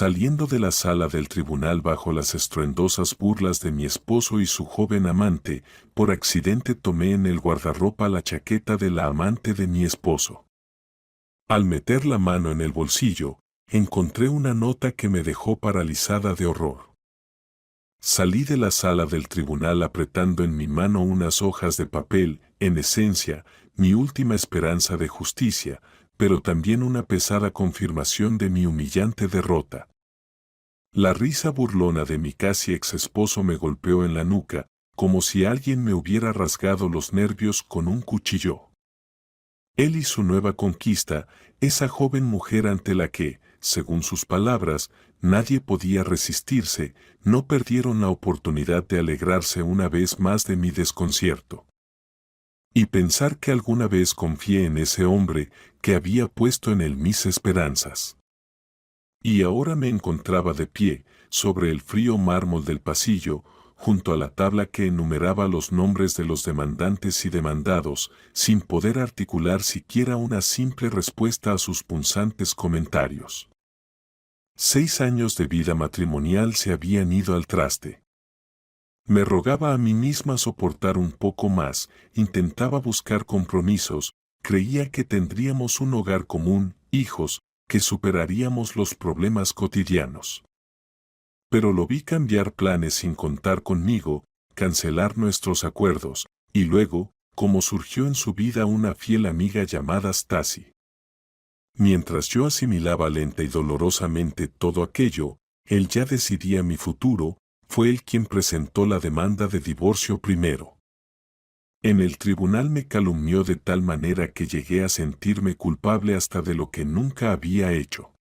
Saliendo de la sala del tribunal bajo las estruendosas burlas de mi esposo y su joven amante, por accidente tomé en el guardarropa la chaqueta de la amante de mi esposo. Al meter la mano en el bolsillo, encontré una nota que me dejó paralizada de horror. Salí de la sala del tribunal apretando en mi mano unas hojas de papel, en esencia, mi última esperanza de justicia, pero también una pesada confirmación de mi humillante derrota. La risa burlona de mi casi ex esposo me golpeó en la nuca, como si alguien me hubiera rasgado los nervios con un cuchillo. Él y su nueva conquista, esa joven mujer ante la que, según sus palabras, nadie podía resistirse, no perdieron la oportunidad de alegrarse una vez más de mi desconcierto. Y pensar que alguna vez confié en ese hombre que había puesto en él mis esperanzas. Y ahora me encontraba de pie, sobre el frío mármol del pasillo, junto a la tabla que enumeraba los nombres de los demandantes y demandados, sin poder articular siquiera una simple respuesta a sus punzantes comentarios. 6 años de vida matrimonial se habían ido al traste. Me rogaba a mí misma soportar un poco más, intentaba buscar compromisos, creía que tendríamos un hogar común, hijos, que superaríamos los problemas cotidianos. Pero lo vi cambiar planes sin contar conmigo, cancelar nuestros acuerdos, y luego, como surgió en su vida una fiel amiga llamada Stacy. Mientras yo asimilaba lenta y dolorosamente todo aquello, él ya decidía mi futuro, fue él quien presentó la demanda de divorcio primero. En el tribunal me calumnió de tal manera que llegué a sentirme culpable hasta de lo que nunca había hecho.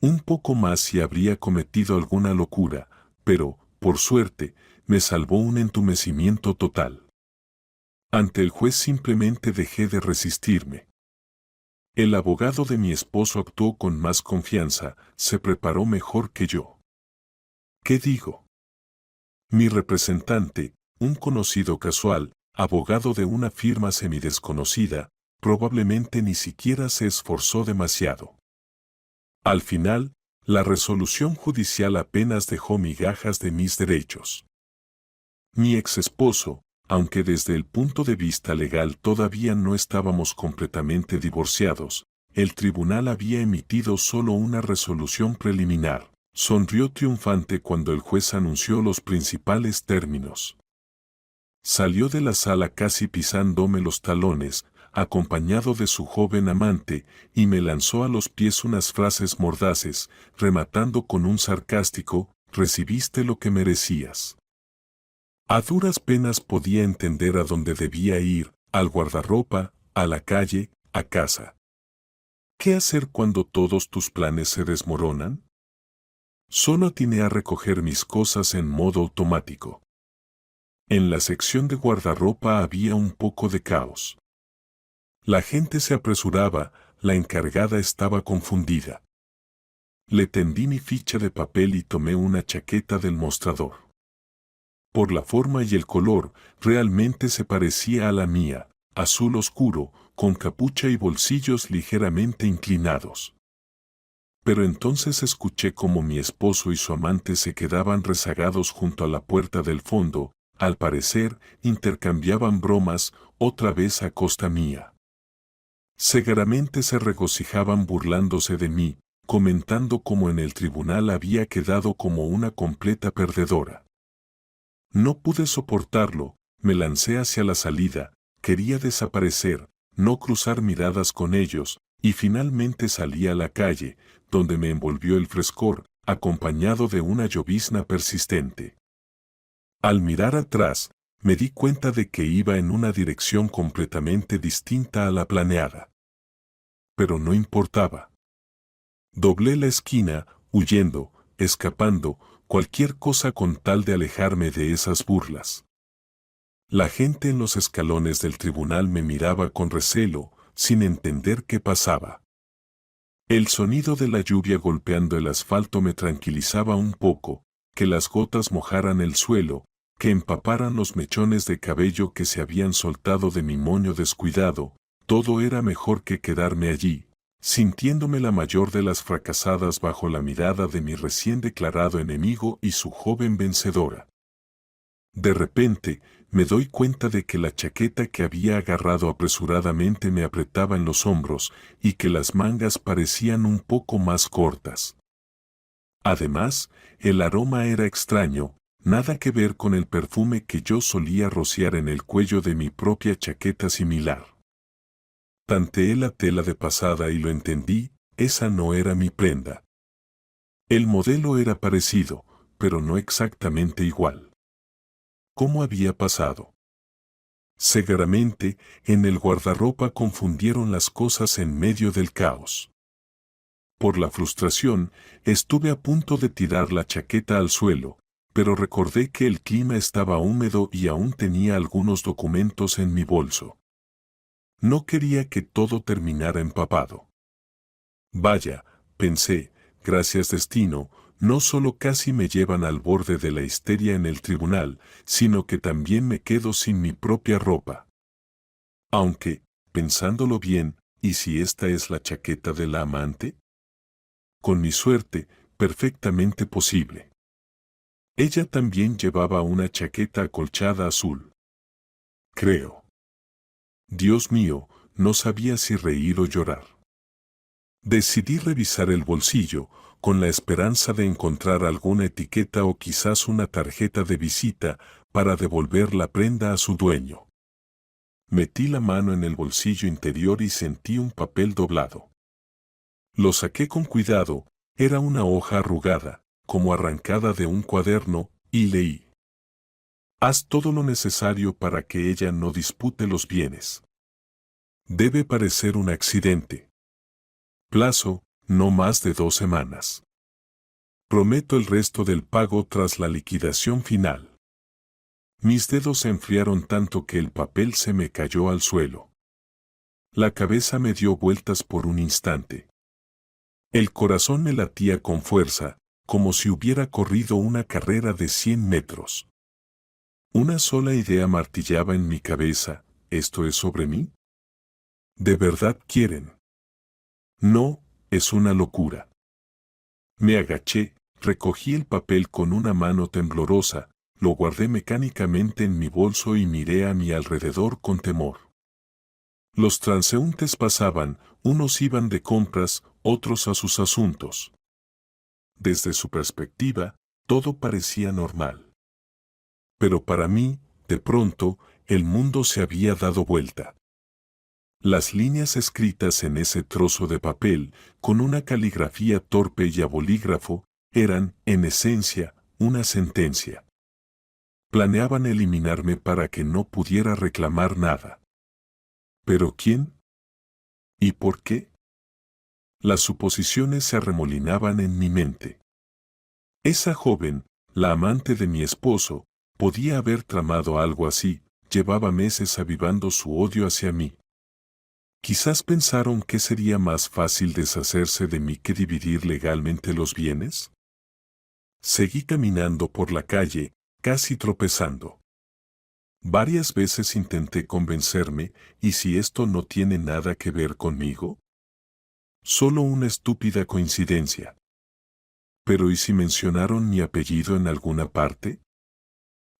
Un poco más si habría cometido alguna locura, pero, por suerte, me salvó un entumecimiento total. Ante el juez simplemente dejé de resistirme. El abogado de mi esposo actuó con más confianza, se preparó mejor que yo. ¿Qué digo? Mi representante, un conocido casual, abogado de una firma semidesconocida, probablemente ni siquiera se esforzó demasiado. Al final, la resolución judicial apenas dejó migajas de mis derechos. Mi ex esposo, aunque desde el punto de vista legal todavía no estábamos completamente divorciados, el tribunal había emitido solo una resolución preliminar. Sonrió triunfante cuando el juez anunció los principales términos. Salió de la sala casi pisándome los talones, acompañado de su joven amante, y me lanzó a los pies unas frases mordaces, rematando con un sarcástico, «Recibiste lo que merecías». A duras penas podía entender a dónde debía ir, al guardarropa, a la calle, a casa. ¿Qué hacer cuando todos tus planes se desmoronan? Solo atiné a recoger mis cosas en modo automático. En la sección de guardarropa había un poco de caos. La gente se apresuraba, la encargada estaba confundida. Le tendí mi ficha de papel y tomé una chaqueta del mostrador. Por la forma y el color, realmente se parecía a la mía, azul oscuro, con capucha y bolsillos ligeramente inclinados. Pero entonces escuché cómo mi esposo y su amante se quedaban rezagados junto a la puerta del fondo, al parecer, intercambiaban bromas, otra vez a costa mía. Seguramente se regocijaban burlándose de mí, comentando cómo en el tribunal había quedado como una completa perdedora. No pude soportarlo, me lancé hacia la salida, quería desaparecer, no cruzar miradas con ellos, y finalmente salí a la calle, donde me envolvió el frescor, acompañado de una llovizna persistente. Al mirar atrás, me di cuenta de que iba en una dirección completamente distinta a la planeada. Pero no importaba. Doblé la esquina, huyendo, escapando, cualquier cosa con tal de alejarme de esas burlas. La gente en los escalones del tribunal me miraba con recelo, sin entender qué pasaba. El sonido de la lluvia golpeando el asfalto me tranquilizaba un poco, que las gotas mojaran el suelo, que empaparan los mechones de cabello que se habían soltado de mi moño descuidado, todo era mejor que quedarme allí, sintiéndome la mayor de las fracasadas bajo la mirada de mi recién declarado enemigo y su joven vencedora. De repente, me doy cuenta de que la chaqueta que había agarrado apresuradamente me apretaba en los hombros y que las mangas parecían un poco más cortas. Además, el aroma era extraño, nada que ver con el perfume que yo solía rociar en el cuello de mi propia chaqueta similar. Tanteé la tela de pasada y lo entendí, esa no era mi prenda. El modelo era parecido, pero no exactamente igual. ¿Cómo había pasado? Seguramente, en el guardarropa confundieron las cosas en medio del caos. Por la frustración, estuve a punto de tirar la chaqueta al suelo, pero recordé que el clima estaba húmedo y aún tenía algunos documentos en mi bolso. No quería que todo terminara empapado. Vaya, pensé, gracias destino, no solo casi me llevan al borde de la histeria en el tribunal, sino que también me quedo sin mi propia ropa. Aunque, pensándolo bien, ¿y si esta es la chaqueta de la amante? Con mi suerte, perfectamente posible. Ella también llevaba una chaqueta acolchada azul. Creo. Dios mío, no sabía si reír o llorar. Decidí revisar el bolsillo, con la esperanza de encontrar alguna etiqueta o quizás una tarjeta de visita para devolver la prenda a su dueño. Metí la mano en el bolsillo interior y sentí un papel doblado. Lo saqué con cuidado, era una hoja arrugada, como arrancada de un cuaderno, y leí. Haz todo lo necesario para que ella no dispute los bienes. Debe parecer un accidente. Plazo, no más de 2 semanas. Prometo el resto del pago tras la liquidación final. Mis dedos se enfriaron tanto que el papel se me cayó al suelo. La cabeza me dio vueltas por un instante. El corazón me latía con fuerza, como si hubiera corrido una carrera de 100 metros. Una sola idea martillaba en mi cabeza, ¿esto es sobre mí? ¿De verdad quieren? No, es una locura. Me agaché, recogí el papel con una mano temblorosa, lo guardé mecánicamente en mi bolso y miré a mi alrededor con temor. Los transeúntes pasaban, unos iban de compras, otros a sus asuntos. Desde su perspectiva, todo parecía normal. Pero para mí, de pronto, el mundo se había dado vuelta. Las líneas escritas en ese trozo de papel, con una caligrafía torpe y a bolígrafo, eran, en esencia, una sentencia. Planeaban eliminarme para que no pudiera reclamar nada. ¿Pero quién? ¿Y por qué? Las suposiciones se arremolinaban en mi mente. Esa joven, la amante de mi esposo, podía haber tramado algo así, llevaba meses avivando su odio hacia mí. Quizás pensaron que sería más fácil deshacerse de mí que dividir legalmente los bienes. Seguí caminando por la calle, casi tropezando. Varias veces intenté convencerme, ¿y si esto no tiene nada que ver conmigo? Solo una estúpida coincidencia. Pero ¿y si mencionaron mi apellido en alguna parte?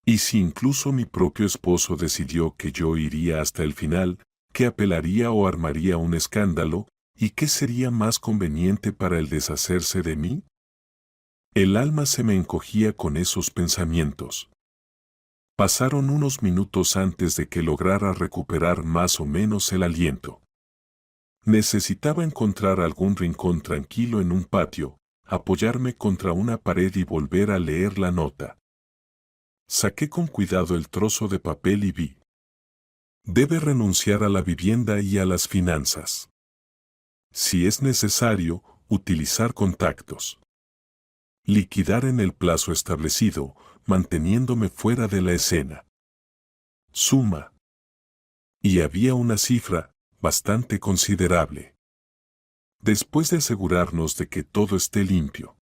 ¿Y si incluso mi propio esposo decidió que yo iría hasta el final, que apelaría o armaría un escándalo, y qué sería más conveniente para el deshacerse de mí? El alma se me encogía con esos pensamientos. Pasaron unos minutos antes de que lograra recuperar más o menos el aliento. Necesitaba encontrar algún rincón tranquilo en un patio, apoyarme contra una pared y volver a leer la nota. Saqué con cuidado el trozo de papel y vi. Debe renunciar a la vivienda y a las finanzas. Si es necesario, utilizar contactos. Liquidar en el plazo establecido, manteniéndome fuera de la escena. Suma. Y había una cifra, bastante considerable. Después de asegurarnos de que todo esté limpio.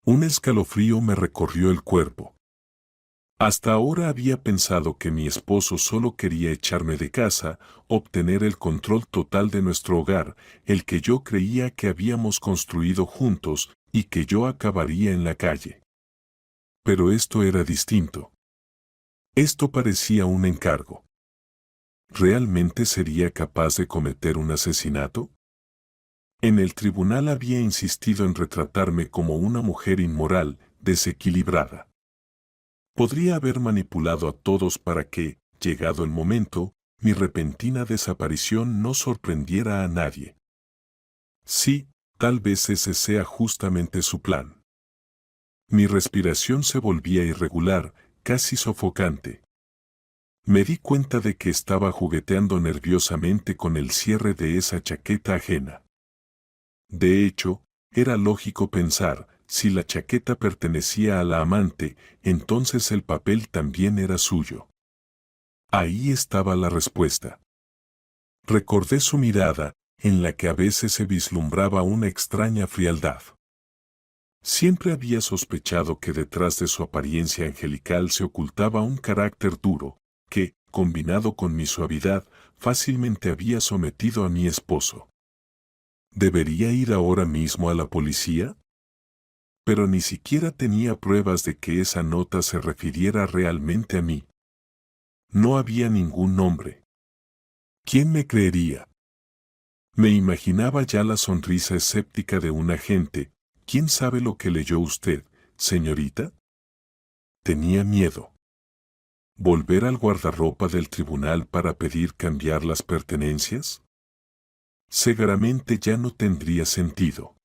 Un escalofrío me recorrió el cuerpo. Hasta ahora había pensado que mi esposo solo quería echarme de casa, obtener el control total de nuestro hogar, el que yo creía que habíamos construido juntos, y que yo acabaría en la calle. Pero esto era distinto. Esto parecía un encargo. ¿Realmente sería capaz de cometer un asesinato? En el tribunal había insistido en retratarme como una mujer inmoral, desequilibrada. Podría haber manipulado a todos para que, llegado el momento, mi repentina desaparición no sorprendiera a nadie. Sí, tal vez ese sea justamente su plan. Mi respiración se volvía irregular, casi sofocante. Me di cuenta de que estaba jugueteando nerviosamente con el cierre de esa chaqueta ajena. De hecho, era lógico pensar, si la chaqueta pertenecía a la amante, entonces el papel también era suyo. Ahí estaba la respuesta. Recordé su mirada, en la que a veces se vislumbraba una extraña frialdad. Siempre había sospechado que detrás de su apariencia angelical se ocultaba un carácter duro, que, combinado con mi suavidad, fácilmente había sometido a mi esposo. ¿Debería ir ahora mismo a la policía? Pero ni siquiera tenía pruebas de que esa nota se refiriera realmente a mí. No había ningún nombre. ¿Quién me creería? Me imaginaba ya la sonrisa escéptica de un agente. ¿Quién sabe lo que leyó usted, señorita? Tenía miedo. ¿Volver al guardarropa del tribunal para pedir cambiar las pertenencias? Seguramente ya no tendría sentido.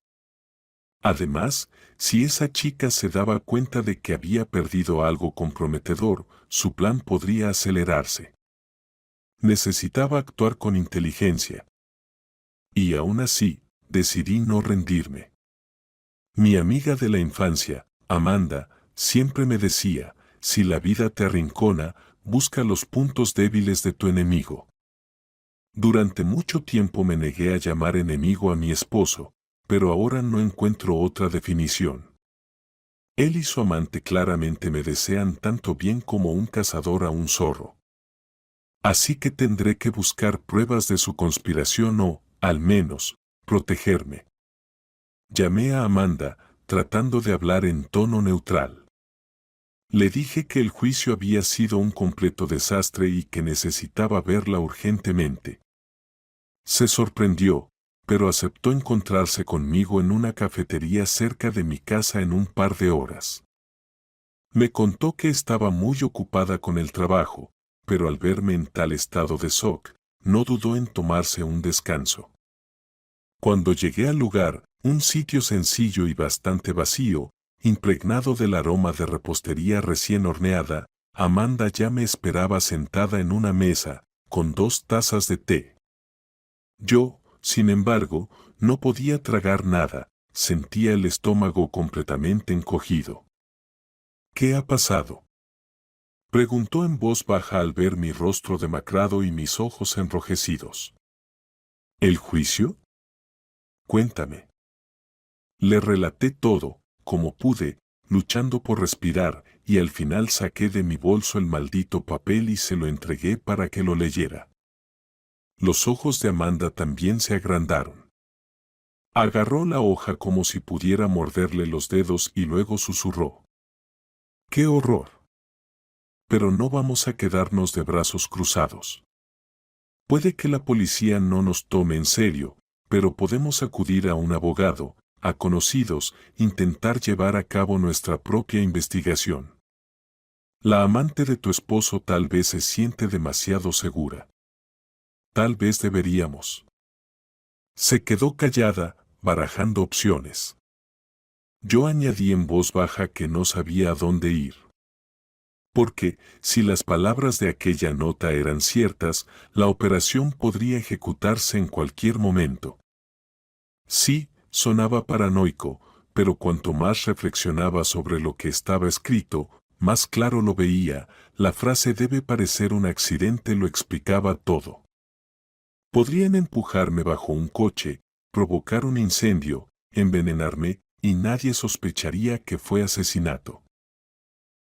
Además, si esa chica se daba cuenta de que había perdido algo comprometedor, su plan podría acelerarse. Necesitaba actuar con inteligencia. Y aún así, decidí no rendirme. Mi amiga de la infancia, Amanda, siempre me decía, si la vida te arrincona, busca los puntos débiles de tu enemigo. Durante mucho tiempo me negué a llamar enemigo a mi esposo, pero ahora no encuentro otra definición. Él y su amante claramente me desean tanto bien como un cazador a un zorro. Así que tendré que buscar pruebas de su conspiración o, al menos, protegerme. Llamé a Amanda, tratando de hablar en tono neutral. Le dije que el juicio había sido un completo desastre y que necesitaba verla urgentemente. Se sorprendió, pero aceptó encontrarse conmigo en una cafetería cerca de mi casa en un par de horas. Me contó que estaba muy ocupada con el trabajo, pero al verme en tal estado de shock, no dudó en tomarse un descanso. Cuando llegué al lugar, un sitio sencillo y bastante vacío, impregnado del aroma de repostería recién horneada, Amanda ya me esperaba sentada en una mesa, con 2 tazas de té. Yo, sin embargo, no podía tragar nada, sentía el estómago completamente encogido. ¿Qué ha pasado?, preguntó en voz baja al ver mi rostro demacrado y mis ojos enrojecidos. ¿El juicio? Cuéntame. Le relaté todo, como pude, luchando por respirar, y al final saqué de mi bolso el maldito papel y se lo entregué para que lo leyera. Los ojos de Amanda también se agrandaron. Agarró la hoja como si pudiera morderle los dedos y luego susurró. ¡Qué horror! Pero no vamos a quedarnos de brazos cruzados. Puede que la policía no nos tome en serio, pero podemos acudir a un abogado, a conocidos, intentar llevar a cabo nuestra propia investigación. La amante de tu esposo tal vez se siente demasiado segura. Tal vez deberíamos. Se quedó callada, barajando opciones. Yo añadí en voz baja que no sabía a dónde ir. Porque, si las palabras de aquella nota eran ciertas, la operación podría ejecutarse en cualquier momento. Sí, sonaba paranoico, pero cuanto más reflexionaba sobre lo que estaba escrito, más claro lo veía. La frase debe parecer un accidente lo explicaba todo. Podrían empujarme bajo un coche, provocar un incendio, envenenarme, y nadie sospecharía que fue asesinato.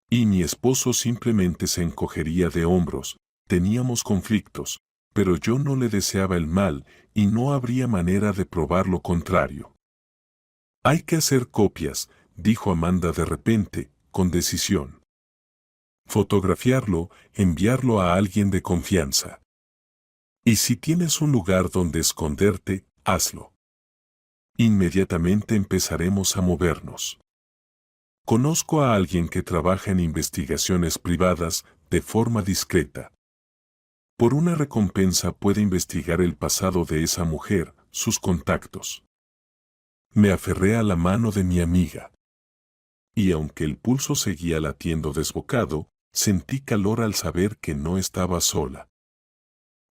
Y mi esposo simplemente se encogería de hombros. Teníamos conflictos, pero yo no le deseaba el mal y no habría manera de probar lo contrario. Hay que hacer copias, dijo Amanda de repente, con decisión. Fotografiarlo, enviarlo a alguien de confianza. Y si tienes un lugar donde esconderte, hazlo. Inmediatamente empezaremos a movernos. Conozco a alguien que trabaja en investigaciones privadas de forma discreta. Por una recompensa puede investigar el pasado de esa mujer, sus contactos. Me aferré a la mano de mi amiga. Y aunque el pulso seguía latiendo desbocado, sentí calor al saber que no estaba sola.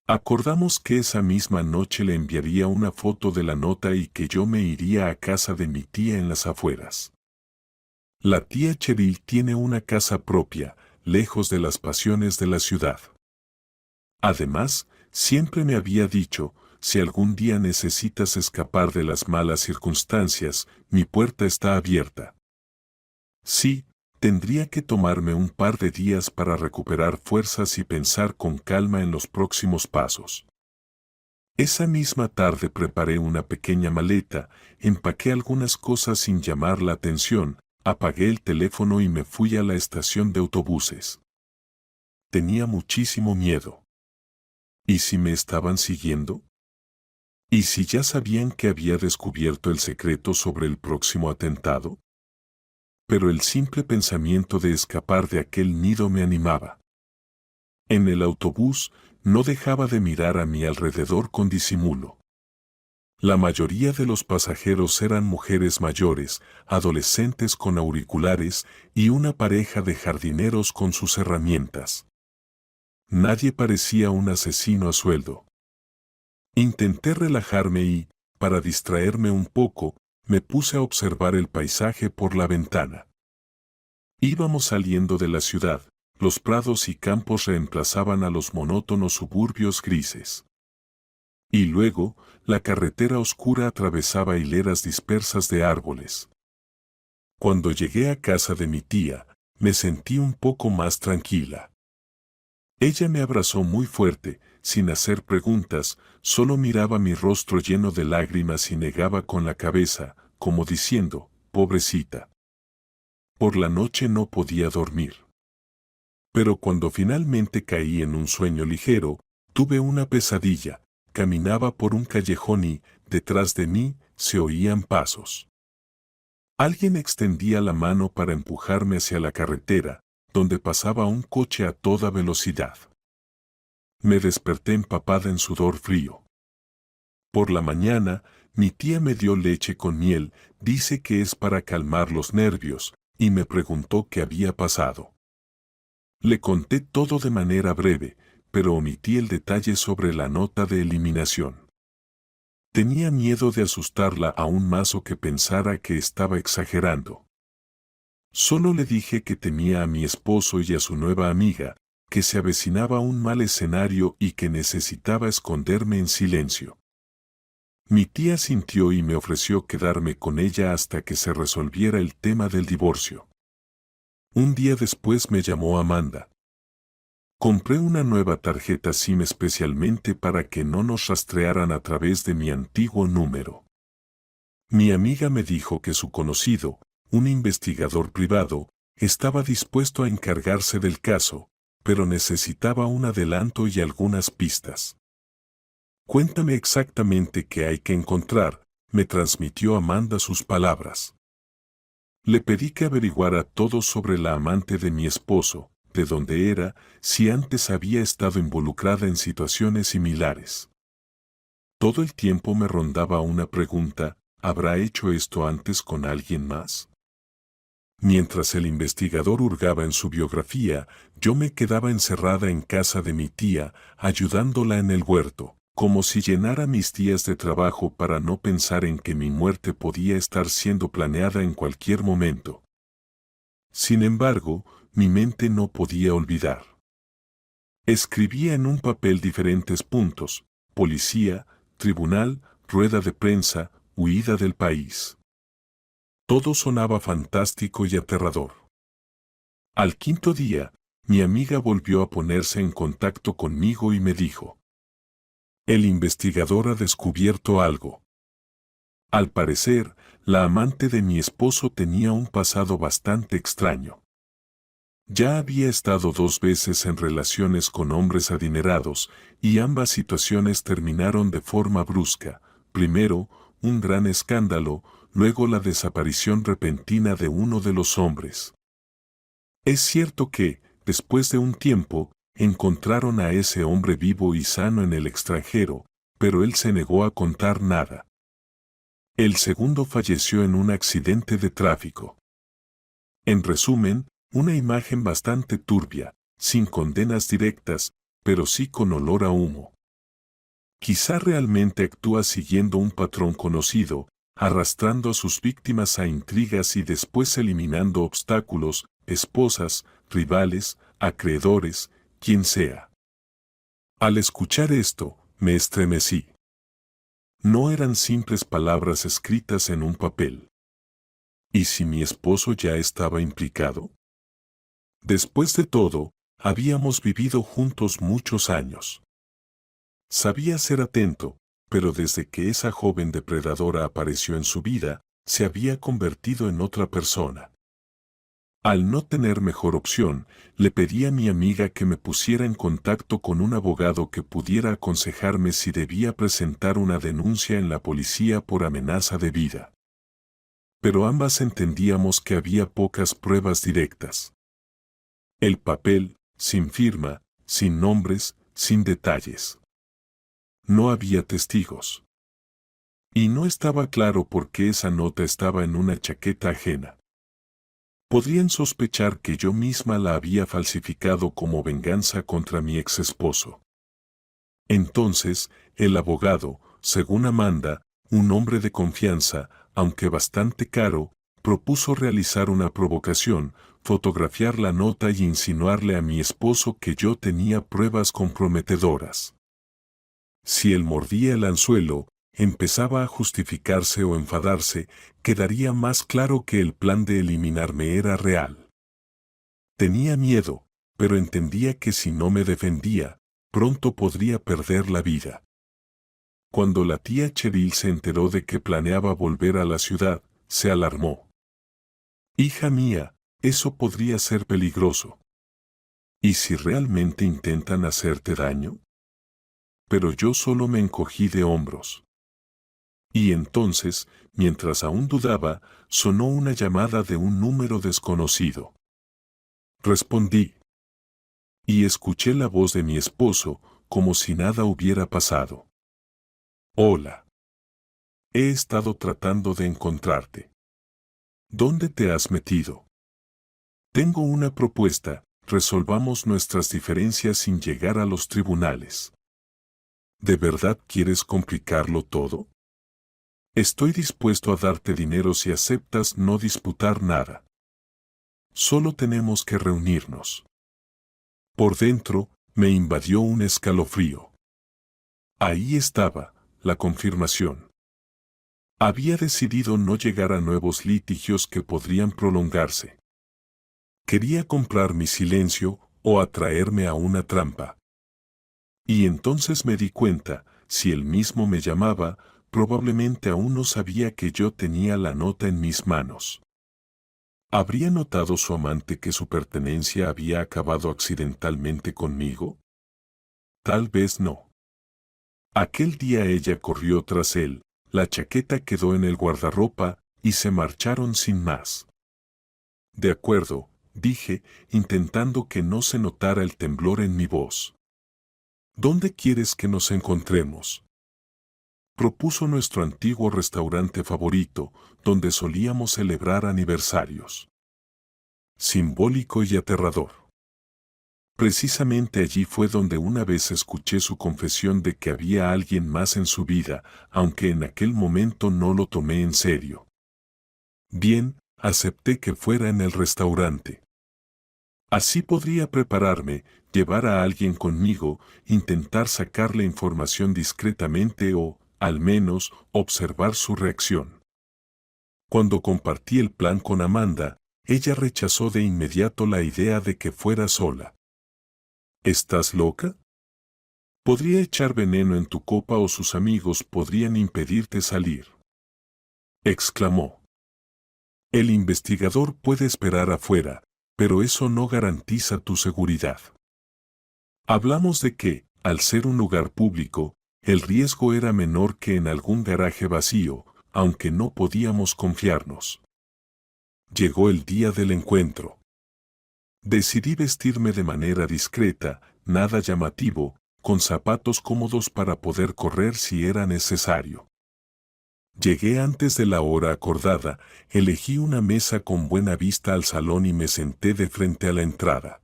Acordamos que esa misma noche le enviaría una foto de la nota y que yo me iría a casa de mi tía en las afueras. La tía Cheryl tiene una casa propia, lejos de las pasiones de la ciudad. Además, siempre me había dicho, si algún día necesitas escapar de las malas circunstancias, mi puerta está abierta. Sí, tendría que tomarme un par de días para recuperar fuerzas y pensar con calma en los próximos pasos. Esa misma tarde preparé una pequeña maleta, empaqué algunas cosas sin llamar la atención, apagué el teléfono y me fui a la estación de autobuses. Tenía muchísimo miedo. ¿Y si me estaban siguiendo? ¿Y si ya sabían que había descubierto el secreto sobre el próximo atentado? Pero el simple pensamiento de escapar de aquel nido me animaba. En el autobús no dejaba de mirar a mi alrededor con disimulo. La mayoría de los pasajeros eran mujeres mayores, adolescentes con auriculares y una pareja de jardineros con sus herramientas. Nadie parecía un asesino a sueldo. Intenté relajarme y, para distraerme un poco, me puse a observar el paisaje por la ventana. Íbamos saliendo de la ciudad, los prados y campos reemplazaban a los monótonos suburbios grises. Y luego, la carretera oscura atravesaba hileras dispersas de árboles. Cuando llegué a casa de mi tía, me sentí un poco más tranquila. Ella me abrazó muy fuerte, sin hacer preguntas, solo miraba mi rostro lleno de lágrimas y negaba con la cabeza, como diciendo, pobrecita. Por la noche no podía dormir. Pero cuando finalmente caí en un sueño ligero, tuve una pesadilla, caminaba por un callejón y, detrás de mí, se oían pasos. Alguien extendía la mano para empujarme hacia la carretera, donde pasaba un coche a toda velocidad. Me desperté empapada en sudor frío. Por la mañana, mi tía me dio leche con miel, dice que es para calmar los nervios, y me preguntó qué había pasado. Le conté todo de manera breve, pero omití el detalle sobre la nota de eliminación. Tenía miedo de asustarla aún más o que pensara que estaba exagerando. Solo le dije que temía a mi esposo y a su nueva amiga, que se avecinaba un mal escenario y que necesitaba esconderme en silencio. Mi tía sintió y me ofreció quedarme con ella hasta que se resolviera el tema del divorcio. Un día después me llamó Amanda. Compré una nueva tarjeta SIM especialmente para que no nos rastrearan a través de mi antiguo número. Mi amiga me dijo que su conocido, un investigador privado, estaba dispuesto a encargarse del caso, pero necesitaba un adelanto y algunas pistas. Cuéntame exactamente qué hay que encontrar, me transmitió Amanda sus palabras. Le pedí que averiguara todo sobre la amante de mi esposo, de dónde era, si antes había estado involucrada en situaciones similares. Todo el tiempo me rondaba una pregunta, ¿habrá hecho esto antes con alguien más? Mientras el investigador hurgaba en su biografía, yo me quedaba encerrada en casa de mi tía, ayudándola en el huerto, como si llenara mis días de trabajo para no pensar en que mi muerte podía estar siendo planeada en cualquier momento. Sin embargo, mi mente no podía olvidar. Escribía en un papel diferentes puntos: policía, tribunal, rueda de prensa, huida del país. Todo sonaba fantástico y aterrador. Al quinto día, mi amiga volvió a ponerse en contacto conmigo y me dijo: el investigador ha descubierto algo. Al parecer, la amante de mi esposo tenía un pasado bastante extraño. Ya había estado 2 veces en relaciones con hombres adinerados, y ambas situaciones terminaron de forma brusca. Primero, un gran escándalo, luego la desaparición repentina de uno de los hombres. Es cierto que, después de un tiempo, encontraron a ese hombre vivo y sano en el extranjero, pero él se negó a contar nada. El segundo falleció en un accidente de tráfico. En resumen, una imagen bastante turbia, sin condenas directas, pero sí con olor a humo. Quizá realmente actúa siguiendo un patrón conocido, arrastrando a sus víctimas a intrigas y después eliminando obstáculos, esposas, rivales, acreedores, quien sea. Al escuchar esto, me estremecí. No eran simples palabras escritas en un papel. ¿Y si mi esposo ya estaba implicado? Después de todo, habíamos vivido juntos muchos años. Sabía ser atento, pero desde que esa joven depredadora apareció en su vida, se había convertido en otra persona. Al no tener mejor opción, le pedí a mi amiga que me pusiera en contacto con un abogado que pudiera aconsejarme si debía presentar una denuncia en la policía por amenaza de vida. Pero ambas entendíamos que había pocas pruebas directas. El papel, sin firma, sin nombres, sin detalles. No había testigos. Y no estaba claro por qué esa nota estaba en una chaqueta ajena. Podrían sospechar que yo misma la había falsificado como venganza contra mi ex esposo. Entonces, el abogado, según Amanda, un hombre de confianza, aunque bastante caro, propuso realizar una provocación, fotografiar la nota y insinuarle a mi esposo que yo tenía pruebas comprometedoras. Si él mordía el anzuelo, empezaba a justificarse o enfadarse, quedaría más claro que el plan de eliminarme era real. Tenía miedo, pero entendía que si no me defendía, pronto podría perder la vida. Cuando la tía Cheryl se enteró de que planeaba volver a la ciudad, se alarmó. Hija mía, eso podría ser peligroso. ¿Y si realmente intentan hacerte daño? Pero yo solo me encogí de hombros. Y entonces, mientras aún dudaba, sonó una llamada de un número desconocido. Respondí. Y escuché la voz de mi esposo, como si nada hubiera pasado. Hola. He estado tratando de encontrarte. ¿Dónde te has metido? Tengo una propuesta, resolvamos nuestras diferencias sin llegar a los tribunales. ¿De verdad quieres complicarlo todo? Estoy dispuesto a darte dinero si aceptas no disputar nada. Solo tenemos que reunirnos. Por dentro, me invadió un escalofrío. Ahí estaba, la confirmación. Había decidido no llegar a nuevos litigios que podrían prolongarse. Quería comprar mi silencio o atraerme a una trampa. Y entonces me di cuenta, si él mismo me llamaba, probablemente aún no sabía que yo tenía la nota en mis manos. ¿Habría notado su amante que su pertenencia había acabado accidentalmente conmigo? Tal vez no. Aquel día ella corrió tras él, la chaqueta quedó en el guardarropa, y se marcharon sin más. De acuerdo, dije, intentando que no se notara el temblor en mi voz. ¿Dónde quieres que nos encontremos? Propuso nuestro antiguo restaurante favorito, donde solíamos celebrar aniversarios. Simbólico y aterrador. Precisamente allí fue donde una vez escuché su confesión de que había alguien más en su vida, aunque en aquel momento no lo tomé en serio. Bien, acepté que fuera en el restaurante. Así podría prepararme, llevar a alguien conmigo, intentar sacarle información discretamente o, al menos, observar su reacción. Cuando compartí el plan con Amanda, ella rechazó de inmediato la idea de que fuera sola. ¿Estás loca? Podría echar veneno en tu copa o sus amigos podrían impedirte salir. Exclamó. El investigador puede esperar afuera, pero eso no garantiza tu seguridad. Hablamos de que, al ser un lugar público, el riesgo era menor que en algún garaje vacío, aunque no podíamos confiarnos. Llegó el día del encuentro. Decidí vestirme de manera discreta, nada llamativo, con zapatos cómodos para poder correr si era necesario. Llegué antes de la hora acordada, elegí una mesa con buena vista al salón y me senté de frente a la entrada.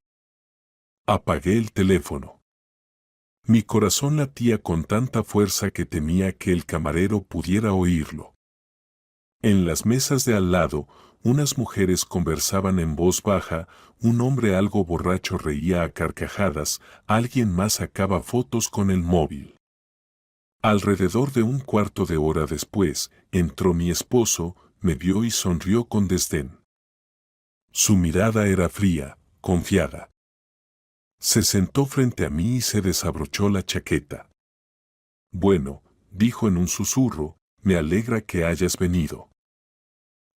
Apagué el teléfono. Mi corazón latía con tanta fuerza que temía que el camarero pudiera oírlo. En las mesas de al lado, unas mujeres conversaban en voz baja, un hombre algo borracho reía a carcajadas, alguien más sacaba fotos con el móvil. Alrededor de un cuarto de hora después, entró mi esposo, me vio y sonrió con desdén. Su mirada era fría, confiada. Se sentó frente a mí y se desabrochó la chaqueta. Bueno, dijo en un susurro, me alegra que hayas venido.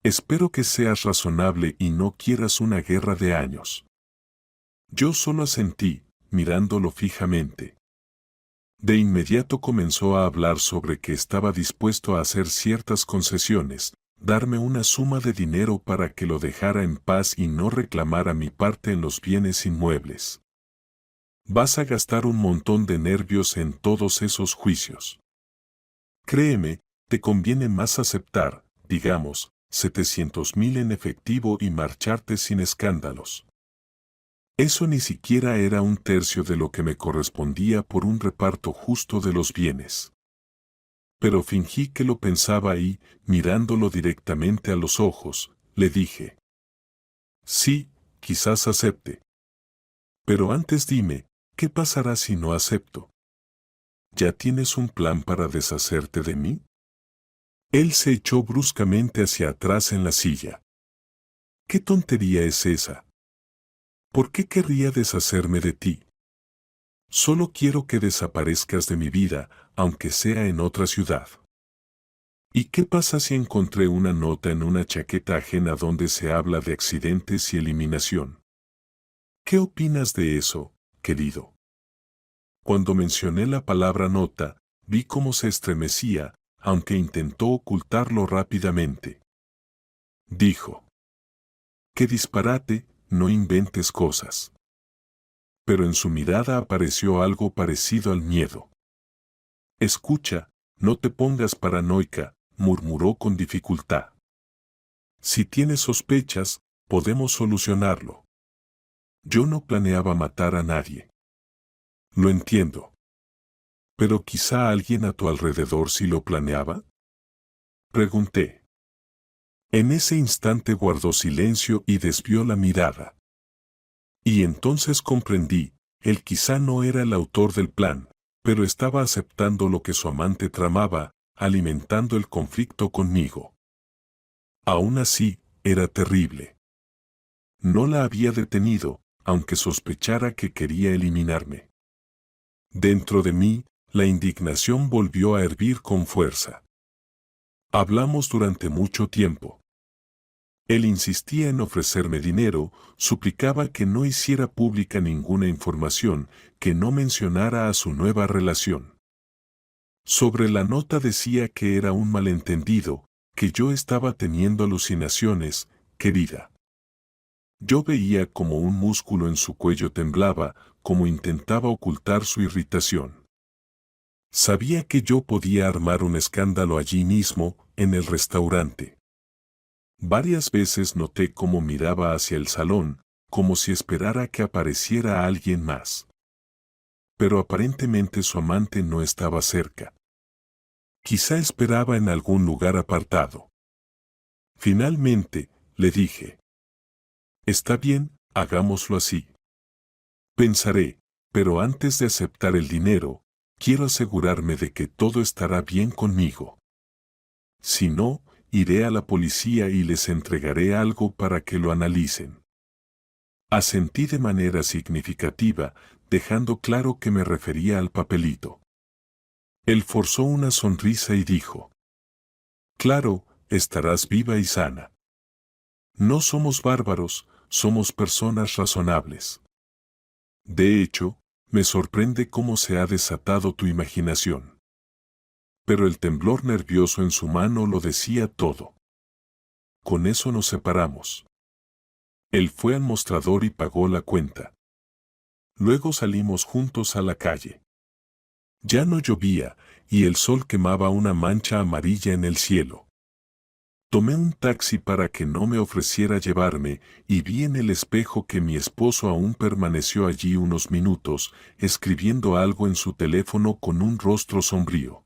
Espero que seas razonable y no quieras una guerra de años. Yo solo asentí, mirándolo fijamente. De inmediato comenzó a hablar sobre que estaba dispuesto a hacer ciertas concesiones, darme una suma de dinero para que lo dejara en paz y no reclamara mi parte en los bienes inmuebles. Vas a gastar un montón de nervios en todos esos juicios. Créeme, te conviene más aceptar, digamos, 700,000 en efectivo y marcharte sin escándalos. Eso ni siquiera era un tercio de lo que me correspondía por un reparto justo de los bienes. Pero fingí que lo pensaba y, mirándolo directamente a los ojos, le dije: sí, quizás acepte. Pero antes dime, ¿qué pasará si no acepto? ¿Ya tienes un plan para deshacerte de mí? Él se echó bruscamente hacia atrás en la silla. ¿Qué tontería es esa? ¿Por qué querría deshacerme de ti? Solo quiero que desaparezcas de mi vida, aunque sea en otra ciudad. ¿Y qué pasa si encontré una nota en una chaqueta ajena donde se habla de accidentes y eliminación? ¿Qué opinas de eso, querido? Cuando mencioné la palabra nota, vi cómo se estremecía, aunque intentó ocultarlo rápidamente. Dijo: ¡qué disparate! No inventes cosas. Pero en su mirada apareció algo parecido al miedo. Escucha, no te pongas paranoica, murmuró con dificultad. Si tienes sospechas, podemos solucionarlo. Yo no planeaba matar a nadie. Lo entiendo. ¿Pero quizá alguien a tu alrededor sí lo planeaba? Pregunté. En ese instante guardó silencio y desvió la mirada. Y entonces comprendí, él quizá no era el autor del plan, pero estaba aceptando lo que su amante tramaba, alimentando el conflicto conmigo. Aún así, era terrible. No la había detenido, aunque sospechara que quería eliminarme. Dentro de mí, la indignación volvió a hervir con fuerza. Hablamos durante mucho tiempo. Él insistía en ofrecerme dinero, suplicaba que no hiciera pública ninguna información, que no mencionara a su nueva relación. Sobre la nota decía que era un malentendido, que yo estaba teniendo alucinaciones, querida. Yo veía como un músculo en su cuello temblaba, como intentaba ocultar su irritación. Sabía que yo podía armar un escándalo allí mismo, en el restaurante. Varias veces noté cómo miraba hacia el salón, como si esperara que apareciera alguien más. Pero aparentemente su amante no estaba cerca. Quizá esperaba en algún lugar apartado. Finalmente, le dije: está bien, hagámoslo así. Pensaré, pero antes de aceptar el dinero, quiero asegurarme de que todo estará bien conmigo. Si no, iré a la policía y les entregaré algo para que lo analicen. Asentí de manera significativa, dejando claro que me refería al papelito. Él forzó una sonrisa y dijo: «Claro, estarás viva y sana. No somos bárbaros, somos personas razonables. De hecho, me sorprende cómo se ha desatado tu imaginación». Pero el temblor nervioso en su mano lo decía todo. Con eso nos separamos. Él fue al mostrador y pagó la cuenta. Luego salimos juntos a la calle. Ya no llovía, y el sol quemaba una mancha amarilla en el cielo. Tomé un taxi para que no me ofreciera llevarme, y vi en el espejo que mi esposo aún permaneció allí unos minutos, escribiendo algo en su teléfono con un rostro sombrío.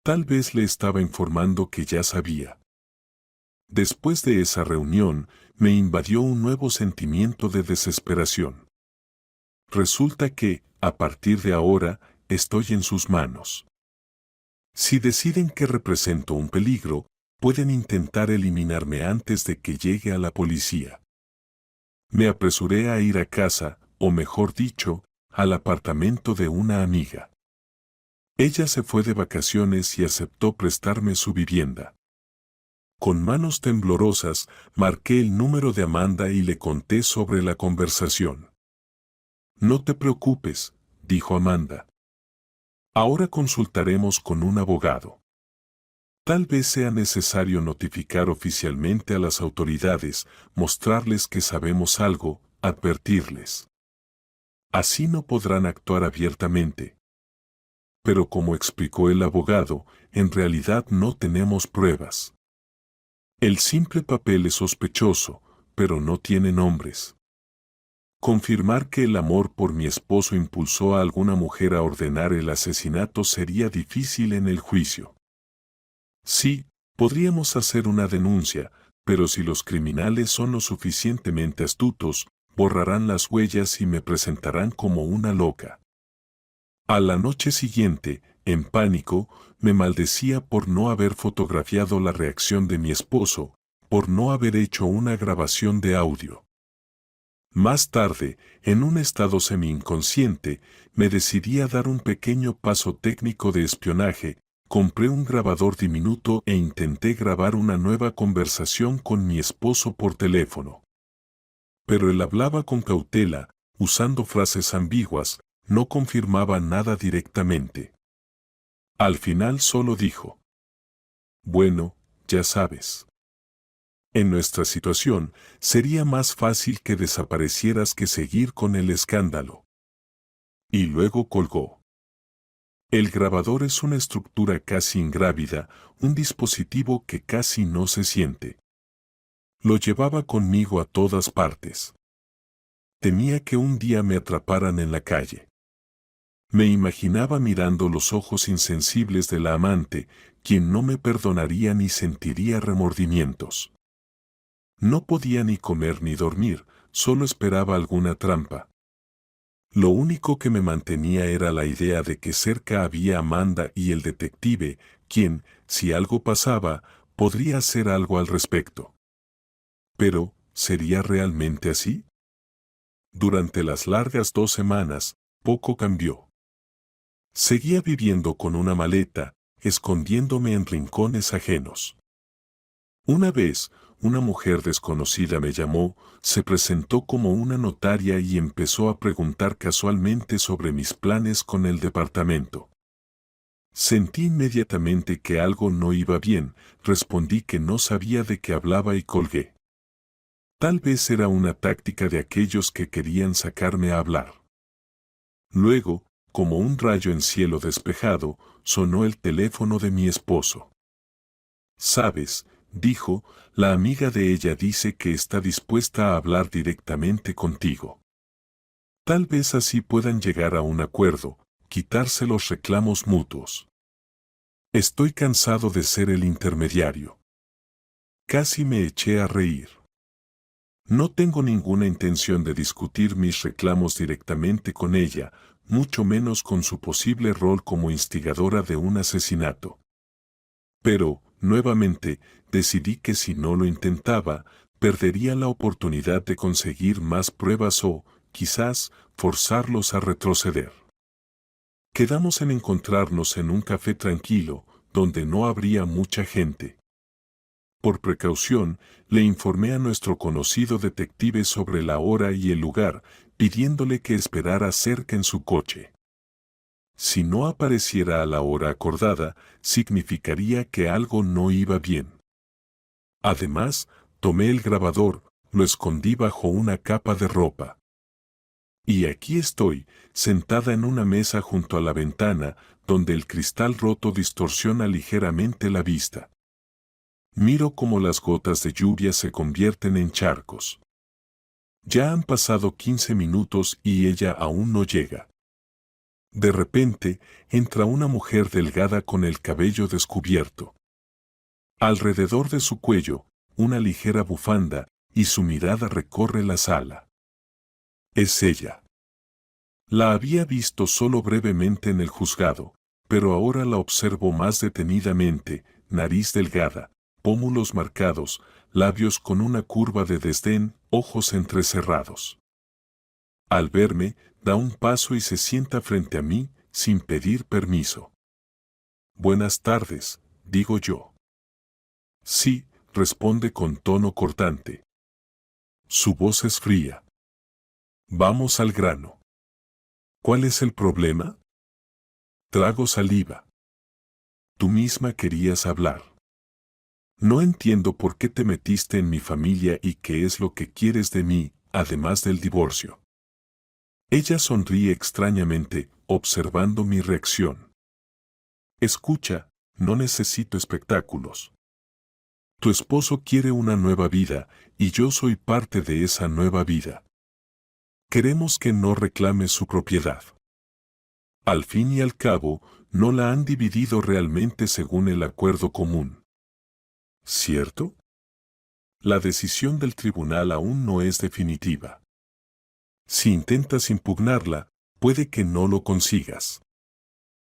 Tal vez le estaba informando que ya sabía. Después de esa reunión, me invadió un nuevo sentimiento de desesperación. Resulta que, a partir de ahora, estoy en sus manos. Si deciden que represento un peligro, pueden intentar eliminarme antes de que llegue a la policía. Me apresuré a ir a casa, o mejor dicho, al apartamento de una amiga. Ella se fue de vacaciones y aceptó prestarme su vivienda. Con manos temblorosas, marqué el número de Amanda y le conté sobre la conversación. «No te preocupes», dijo Amanda. «Ahora consultaremos con un abogado. Tal vez sea necesario notificar oficialmente a las autoridades, mostrarles que sabemos algo, advertirles. Así no podrán actuar abiertamente. Pero como explicó el abogado, en realidad no tenemos pruebas. El simple papel es sospechoso, pero no tiene nombres. Confirmar que el amor por mi esposo impulsó a alguna mujer a ordenar el asesinato sería difícil en el juicio. Sí, podríamos hacer una denuncia, pero si los criminales son lo suficientemente astutos, borrarán las huellas y me presentarán como una loca. A la noche siguiente, en pánico, me maldecía por no haber fotografiado la reacción de mi esposo, por no haber hecho una grabación de audio. Más tarde, en un estado semi-inconsciente, me decidí a dar un pequeño paso técnico de espionaje. Compré un grabador diminuto e intenté grabar una nueva conversación con mi esposo por teléfono. Pero él hablaba con cautela, usando frases ambiguas, no confirmaba nada directamente. Al final solo dijo: «Bueno, ya sabes. En nuestra situación, sería más fácil que desaparecieras que seguir con el escándalo». Y luego colgó. El grabador es una estructura casi ingrávida, un dispositivo que casi no se siente. Lo llevaba conmigo a todas partes. Temía que un día me atraparan en la calle. Me imaginaba mirando los ojos insensibles de la amante, quien no me perdonaría ni sentiría remordimientos. No podía ni comer ni dormir, solo esperaba alguna trampa. Lo único que me mantenía era la idea de que cerca había Amanda y el detective, quien, si algo pasaba, podría hacer algo al respecto. Pero, ¿sería realmente así? Durante las largas 2 semanas, poco cambió. Seguía viviendo con una maleta, escondiéndome en rincones ajenos. Una vez, una mujer desconocida me llamó, se presentó como una notaria y empezó a preguntar casualmente sobre mis planes con el departamento. Sentí inmediatamente que algo no iba bien, respondí que no sabía de qué hablaba y colgué. Tal vez era una táctica de aquellos que querían sacarme a hablar. Luego, como un rayo en cielo despejado, sonó el teléfono de mi esposo. «¿Sabes?», dijo, «la amiga de ella dice que está dispuesta a hablar directamente contigo. Tal vez así puedan llegar a un acuerdo, quitarse los reclamos mutuos». Estoy cansado de ser el intermediario. Casi me eché a reír. No tengo ninguna intención de discutir mis reclamos directamente con ella, mucho menos con su posible rol como instigadora de un asesinato. Pero, nuevamente, decidí que si no lo intentaba, perdería la oportunidad de conseguir más pruebas o, quizás, forzarlos a retroceder. Quedamos en encontrarnos en un café tranquilo, donde no habría mucha gente. Por precaución, le informé a nuestro conocido detective sobre la hora y el lugar, pidiéndole que esperara cerca en su coche. Si no apareciera a la hora acordada, significaría que algo no iba bien. Además, tomé el grabador, lo escondí bajo una capa de ropa. Y aquí estoy, sentada en una mesa junto a la ventana, donde el cristal roto distorsiona ligeramente la vista. Miro cómo las gotas de lluvia se convierten en charcos. Ya han pasado 15 minutos y ella aún no llega. De repente, entra una mujer delgada con el cabello descubierto. Alrededor de su cuello, una ligera bufanda, y su mirada recorre la sala. Es ella. La había visto solo brevemente en el juzgado, pero ahora la observo más detenidamente, nariz delgada, pómulos marcados, labios con una curva de desdén, ojos entrecerrados. Al verme, da un paso y se sienta frente a mí, sin pedir permiso. Buenas tardes, digo yo. Sí, responde con tono cortante. Su voz es fría. Vamos al grano. ¿Cuál es el problema? Trago saliva. Tú misma querías hablar. No entiendo por qué te metiste en mi familia y qué es lo que quieres de mí, además del divorcio. Ella sonríe extrañamente, observando mi reacción. Escucha, no necesito espectáculos. Tu esposo quiere una nueva vida, y yo soy parte de esa nueva vida. Queremos que no reclame su propiedad. Al fin y al cabo, no la han dividido realmente según el acuerdo común. ¿Cierto? La decisión del tribunal aún no es definitiva. Si intentas impugnarla, puede que no lo consigas.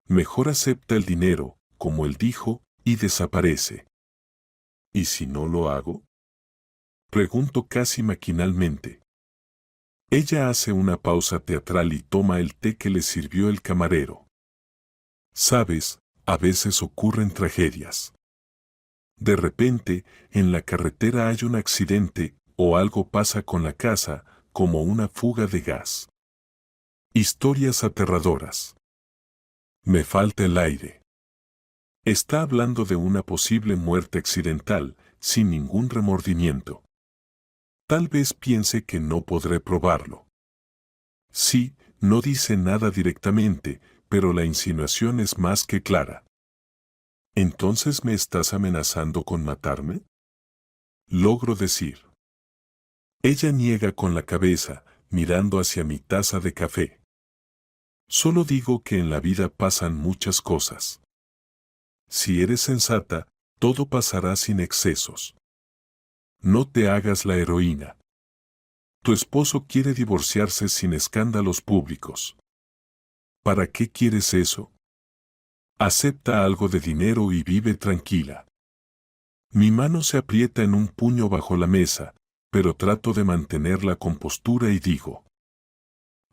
Mejor acepta el dinero, como él dijo, y desaparece. ¿Y si no lo hago? Pregunto casi maquinalmente. Ella hace una pausa teatral y toma el té que le sirvió el camarero. Sabes, a veces ocurren tragedias. De repente, en la carretera hay un accidente, o algo pasa con la casa, como una fuga de gas. Historias aterradoras. Me falta el aire. Está hablando de una posible muerte accidental, sin ningún remordimiento. Tal vez piense que no podré probarlo. Sí, no dice nada directamente, pero la insinuación es más que clara. ¿Entonces me estás amenazando con matarme? Logro decir. Ella niega con la cabeza, mirando hacia mi taza de café. Solo digo que en la vida pasan muchas cosas. Si eres sensata, todo pasará sin excesos. No te hagas la heroína. Tu esposo quiere divorciarse sin escándalos públicos. ¿Para qué quieres eso? Acepta algo de dinero y vive tranquila. Mi mano se aprieta en un puño bajo la mesa, pero trato de mantener la compostura y digo.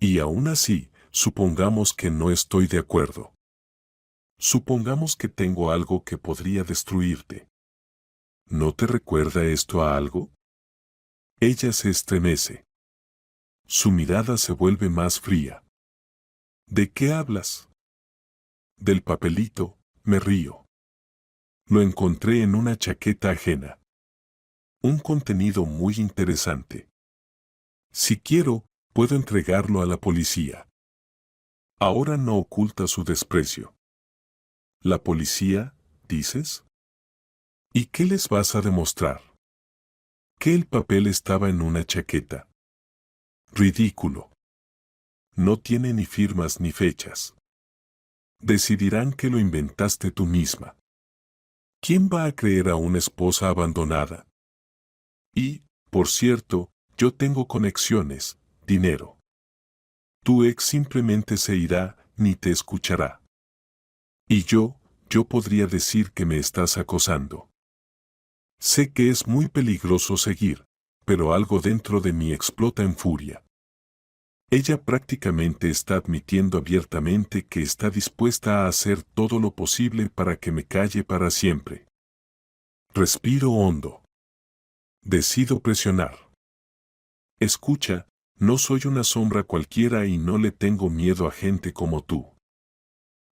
Y aún así, supongamos que no estoy de acuerdo. Supongamos que tengo algo que podría destruirte. ¿No te recuerda esto a algo? Ella se estremece. Su mirada se vuelve más fría. ¿De qué hablas? Del papelito, me río. Lo encontré en una chaqueta ajena. Un contenido muy interesante. Si quiero, puedo entregarlo a la policía. Ahora no oculta su desprecio. ¿La policía, dices? ¿Y qué les vas a demostrar? Que el papel estaba en una chaqueta. Ridículo. No tiene ni firmas ni fechas. Decidirán que lo inventaste tú misma. ¿Quién va a creer a una esposa abandonada? Y, por cierto, yo tengo conexiones, dinero. Tu ex simplemente se irá, ni te escuchará. Y yo, yo podría decir que me estás acosando. Sé que es muy peligroso seguir, pero algo dentro de mí explota en furia. Ella prácticamente está admitiendo abiertamente que está dispuesta a hacer todo lo posible para que me calle para siempre. Respiro hondo. Decido presionar. Escucha, no soy una sombra cualquiera y no le tengo miedo a gente como tú.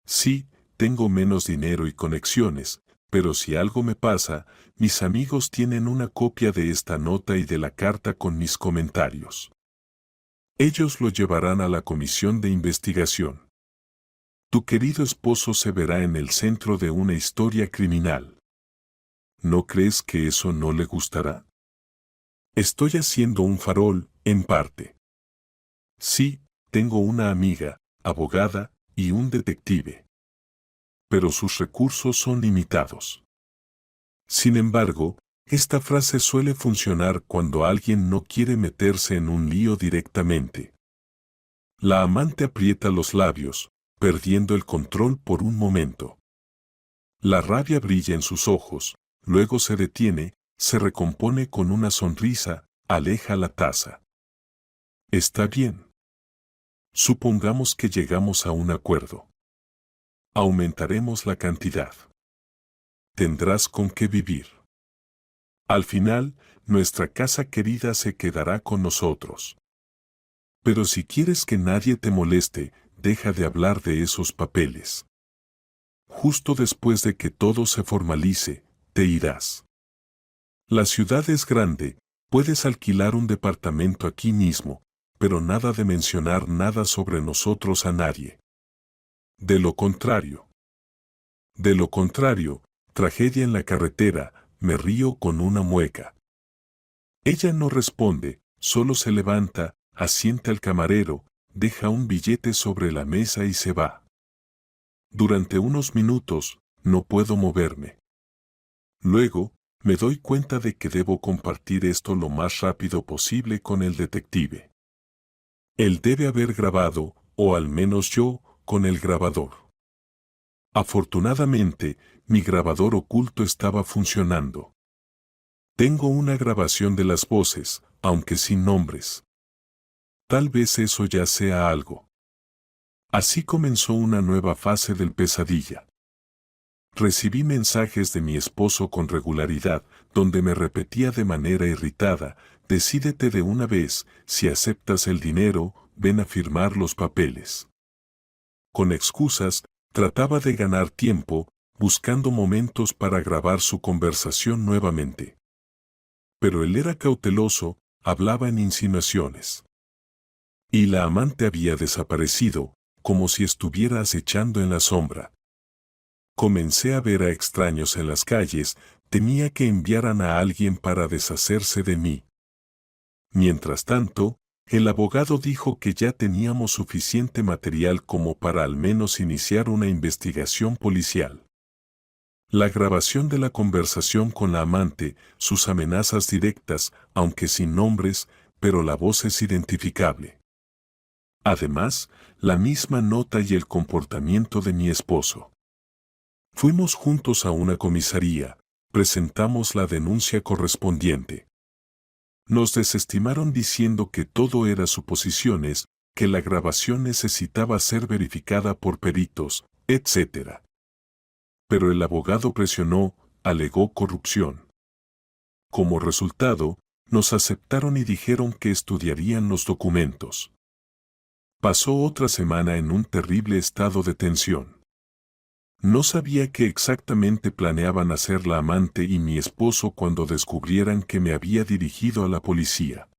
Sí, tengo menos dinero y conexiones, pero si algo me pasa, mis amigos tienen una copia de esta nota y de la carta con mis comentarios. Ellos lo llevarán a la comisión de investigación. Tu querido esposo se verá en el centro de una historia criminal. ¿No crees que eso no le gustará? Estoy haciendo un farol, en parte. Sí, tengo una amiga, abogada, y un detective. Pero sus recursos son limitados. Sin embargo, esta frase suele funcionar cuando alguien no quiere meterse en un lío directamente. La amante aprieta los labios, perdiendo el control por un momento. La rabia brilla en sus ojos, luego se detiene, se recompone con una sonrisa, aleja la taza. Está bien. Supongamos que llegamos a un acuerdo. Aumentaremos la cantidad. Tendrás con qué vivir. Al final, nuestra casa querida se quedará con nosotros. Pero si quieres que nadie te moleste, deja de hablar de esos papeles. Justo después de que todo se formalice, te irás. La ciudad es grande, puedes alquilar un departamento aquí mismo, pero nada de mencionar nada sobre nosotros a nadie. De lo contrario, tragedia en la carretera, me río con una mueca. Ella no responde, solo se levanta, asienta al camarero, deja un billete sobre la mesa y se va. Durante unos minutos, no puedo moverme. Luego, me doy cuenta de que debo compartir esto lo más rápido posible con el detective. Él debe haber grabado, o al menos yo, con el grabador. Afortunadamente, mi grabador oculto estaba funcionando. Tengo una grabación de las voces, aunque sin nombres. Tal vez eso ya sea algo. Así comenzó una nueva fase del pesadilla. Recibí mensajes de mi esposo con regularidad, donde me repetía de manera irritada: decídete de una vez, si aceptas el dinero, ven a firmar los papeles. Con excusas, trataba de ganar tiempo, buscando momentos para grabar su conversación nuevamente. Pero él era cauteloso, hablaba en insinuaciones. Y la amante había desaparecido, como si estuviera acechando en la sombra. Comencé a ver a extraños en las calles, temía que enviaran a alguien para deshacerse de mí. Mientras tanto, el abogado dijo que ya teníamos suficiente material como para al menos iniciar una investigación policial. La grabación de la conversación con la amante, sus amenazas directas, aunque sin nombres, pero la voz es identificable. Además, la misma nota y el comportamiento de mi esposo. Fuimos juntos a una comisaría, presentamos la denuncia correspondiente. Nos desestimaron diciendo que todo era suposiciones, que la grabación necesitaba ser verificada por peritos, etc. Pero el abogado presionó, alegó corrupción. Como resultado, nos aceptaron y dijeron que estudiarían los documentos. Pasó otra semana en un terrible estado de tensión. No sabía qué exactamente planeaban hacer la amante y mi esposo cuando descubrieran que me había dirigido a la policía.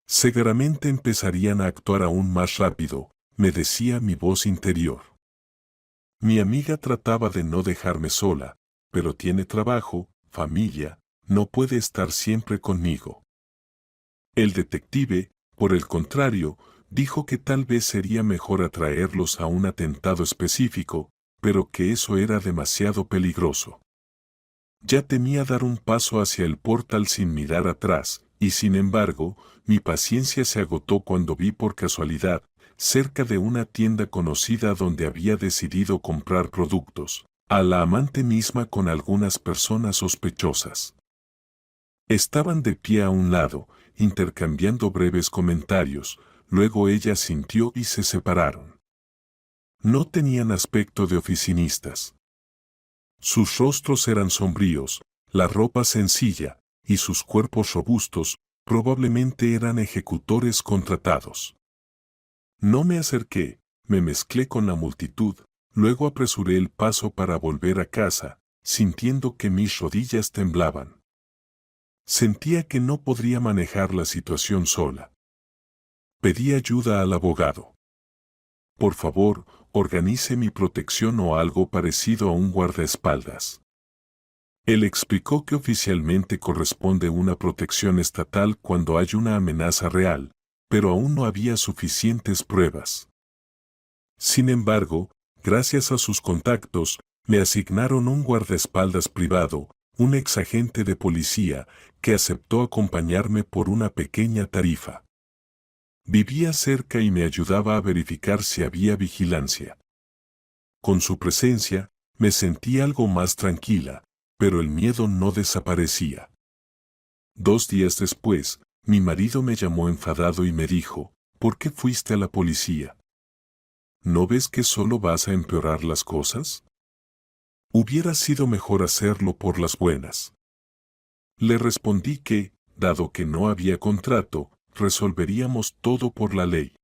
Seguramente empezarían a actuar aún más rápido, me decía mi voz interior. Mi amiga trataba de no dejarme sola, pero tiene trabajo, familia, no puede estar siempre conmigo. El detective, por el contrario, dijo que tal vez sería mejor atraerlos a un atentado específico, pero que eso era demasiado peligroso. Ya temía dar un paso hacia el portal sin mirar atrás, y sin embargo, mi paciencia se agotó cuando vi por casualidad, cerca de una tienda conocida donde había decidido comprar productos, a la amante misma con algunas personas sospechosas. Estaban de pie a un lado, intercambiando breves comentarios, luego ella sintió y se separaron. No tenían aspecto de oficinistas. Sus rostros eran sombríos, la ropa sencilla, y sus cuerpos robustos, probablemente eran ejecutores contratados. No me acerqué, me mezclé con la multitud, luego apresuré el paso para volver a casa, sintiendo que mis rodillas temblaban. Sentía que no podría manejar la situación sola. Pedí ayuda al abogado. Por favor, organice mi protección o algo parecido a un guardaespaldas. Él explicó que oficialmente corresponde una protección estatal cuando hay una amenaza real, pero aún no había suficientes pruebas. Sin embargo, gracias a sus contactos, me asignaron un guardaespaldas privado, un exagente de policía, que aceptó acompañarme por una pequeña tarifa. Vivía cerca y me ayudaba a verificar si había vigilancia. Con su presencia, me sentí algo más tranquila, pero el miedo no desaparecía. 2 días después, mi marido me llamó enfadado y me dijo, ¿por qué fuiste a la policía? ¿No ves que solo vas a empeorar las cosas? Hubiera sido mejor hacerlo por las buenas. Le respondí que, dado que no había contrato, resolveríamos todo por la ley.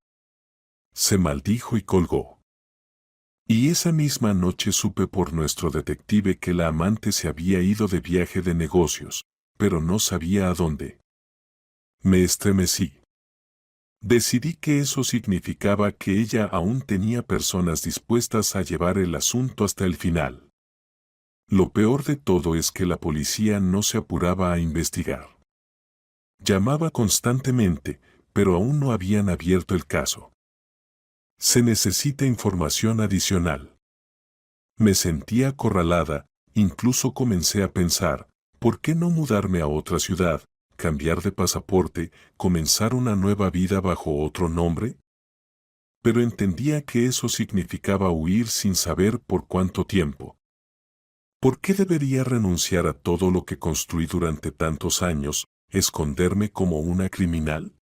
Se maldijo y colgó. Y esa misma noche supe por nuestro detective que la amante se había ido de viaje de negocios, pero no sabía a dónde. Me estremecí. Decidí que eso significaba que ella aún tenía personas dispuestas a llevar el asunto hasta el final. Lo peor de todo es que la policía no se apuraba a investigar. Llamaba constantemente, pero aún no habían abierto el caso. Se necesita información adicional. Me sentía acorralada, incluso comencé a pensar, ¿por qué no mudarme a otra ciudad, cambiar de pasaporte, comenzar una nueva vida bajo otro nombre? Pero entendía que eso significaba huir sin saber por cuánto tiempo. ¿Por qué debería renunciar a todo lo que construí durante tantos años, esconderme como una criminal?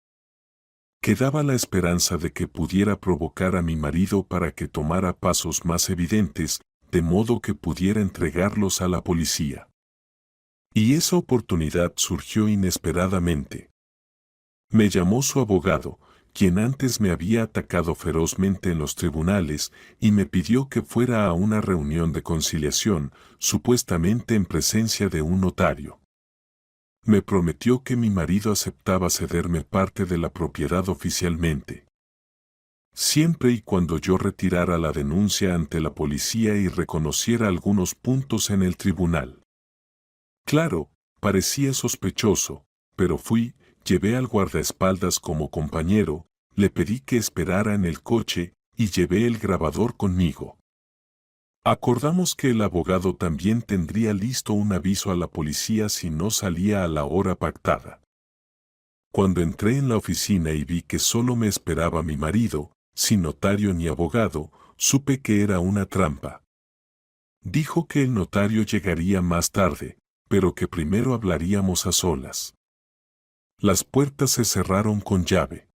Quedaba la esperanza de que pudiera provocar a mi marido para que tomara pasos más evidentes, de modo que pudiera entregarlos a la policía. Y esa oportunidad surgió inesperadamente. Me llamó su abogado, quien antes me había atacado ferozmente en los tribunales, y me pidió que fuera a una reunión de conciliación, supuestamente en presencia de un notario. Me prometió que mi marido aceptaba cederme parte de la propiedad oficialmente, siempre y cuando yo retirara la denuncia ante la policía y reconociera algunos puntos en el tribunal. Claro, parecía sospechoso, pero fui, llevé al guardaespaldas como compañero, le pedí que esperara en el coche y llevé el grabador conmigo. Acordamos que el abogado también tendría listo un aviso a la policía si no salía a la hora pactada. Cuando entré en la oficina y vi que solo me esperaba mi marido, sin notario ni abogado, supe que era una trampa. Dijo que el notario llegaría más tarde, pero que primero hablaríamos a solas. Las puertas se cerraron con llave.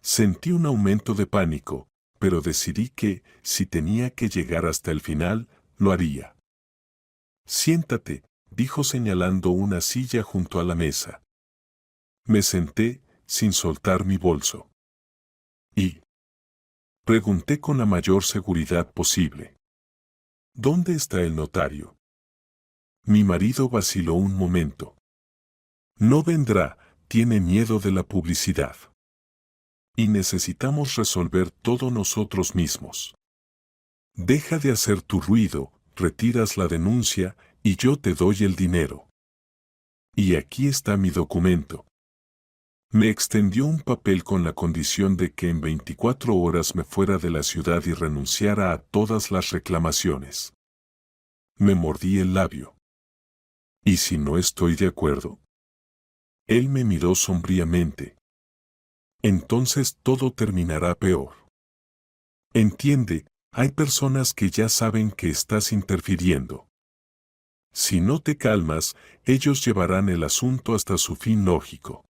Sentí un aumento de pánico, pero decidí que, si tenía que llegar hasta el final, lo haría. Siéntate, dijo señalando una silla junto a la mesa. Me senté, sin soltar mi bolso. Y pregunté con la mayor seguridad posible. ¿Dónde está el notario? Mi marido vaciló un momento. No vendrá, tiene miedo de la publicidad. Y necesitamos resolver todo nosotros mismos. Deja de hacer tu ruido, retiras la denuncia, y yo te doy el dinero. Y aquí está mi documento. Me extendió un papel con la condición de que en 24 horas me fuera de la ciudad y renunciara a todas las reclamaciones. Me mordí el labio. ¿Y si no estoy de acuerdo? Él me miró sombríamente. Entonces todo terminará peor. Entiende, hay personas que ya saben que estás interfiriendo. Si no te calmas, ellos llevarán el asunto hasta su fin lógico.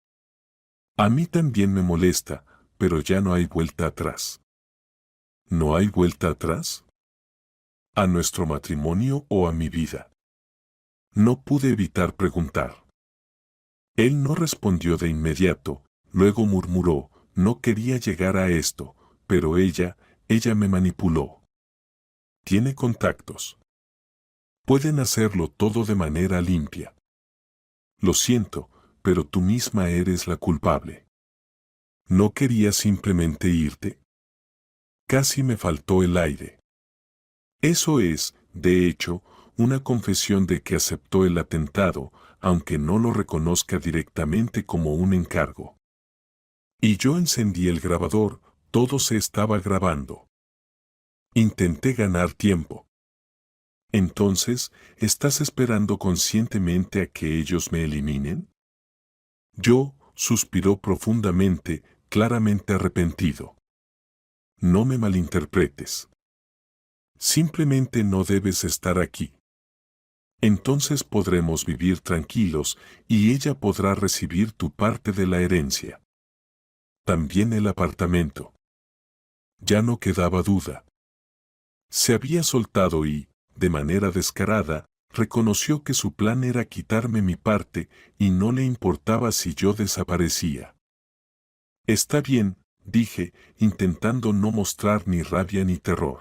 A mí también me molesta, pero ya no hay vuelta atrás. ¿No hay vuelta atrás? ¿A nuestro matrimonio o a mi vida? No pude evitar preguntar. Él no respondió de inmediato, luego murmuró, no quería llegar a esto, pero ella me manipuló. Tiene contactos. Pueden hacerlo todo de manera limpia. Lo siento, pero tú misma eres la culpable. ¿No querías simplemente irte? Casi me faltó el aire. Eso es, de hecho, una confesión de que aceptó el atentado, aunque no lo reconozca directamente como un encargo. Y yo encendí el grabador, todo se estaba grabando. Intenté ganar tiempo. Entonces, ¿estás esperando conscientemente a que ellos me eliminen? Yo, suspiró profundamente, claramente arrepentido. No me malinterpretes. Simplemente no debes estar aquí. Entonces podremos vivir tranquilos y ella podrá recibir tu parte de la herencia. También el apartamento. Ya no quedaba duda. Se había soltado y, de manera descarada, reconoció que su plan era quitarme mi parte y no le importaba si yo desaparecía. Está bien, dije, intentando no mostrar ni rabia ni terror.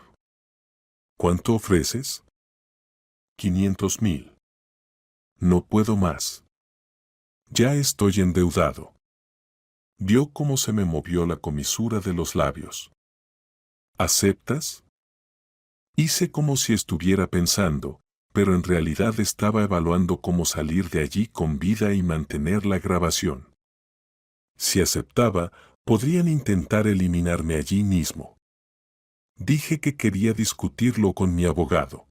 ¿Cuánto ofreces? 500,000. No puedo más. Ya estoy endeudado. Vio cómo se me movió la comisura de los labios. ¿Aceptas? Hice como si estuviera pensando, pero en realidad estaba evaluando cómo salir de allí con vida y mantener la grabación. Si aceptaba, podrían intentar eliminarme allí mismo. Dije que quería discutirlo con mi abogado.